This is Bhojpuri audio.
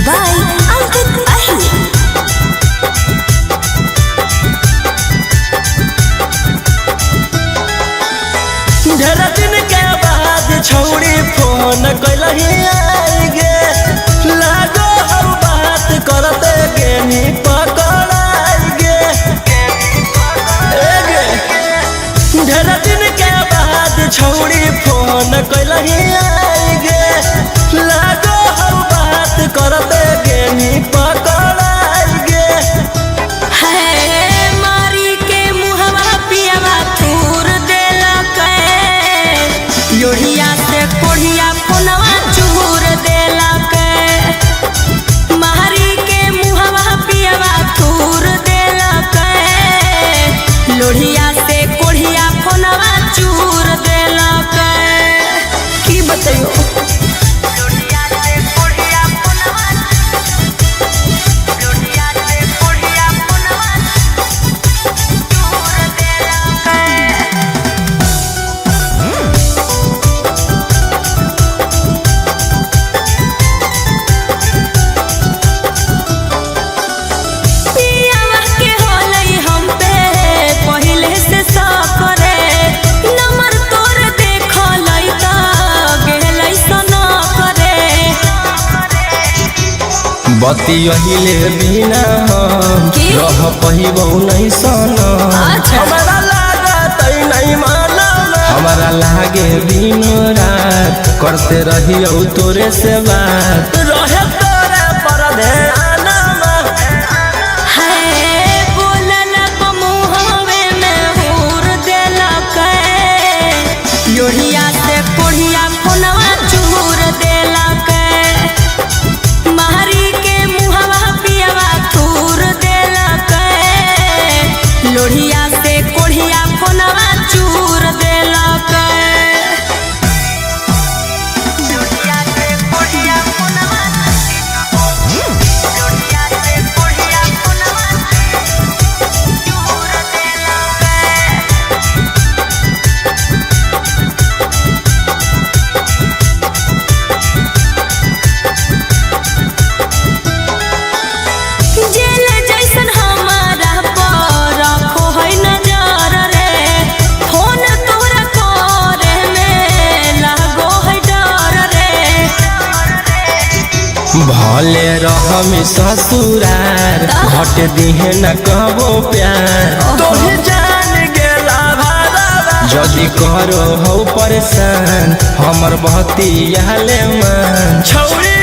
by Ankit Ahir. ढेर दिन के बाद छौड़ी फोन कैलही आइगे लागो हम बात करते गेनी पकड़ाइगे ढेर दिन के बाद छौड़ी फोन कैलही आइगे लागो हम बात करते गेनी पकड़ाइगे लोहिया से कोढ़िया फोनवा चूर देलक मारी के मुहवा पियवा तूर देलक लोहिया से कोढ़िया फोनवा चूर देलक की बतइयो बतियहिले बिना हम रह पहिबौ नहीं सना हमारा लागत नहीं मालूम हमारा लागे दिन रात करते रहियो तोरे से बात रहे तोरे पर ध्यान है बोललक मुहवे में हुर देलक लोहिया से कोढ़िया फोनवा चूर देलक लोहिया से कोढ़िया फोनवा चूर देलक लोहिया से कोढ़िया फोनवा चूर देलक जेल जैसन हमारा भले रहमी ससुरार घट दिहे न कबो प्यार तोहे जान गेला भारा जदि करो हो परेशान हमर बहती याले मन छौड़ी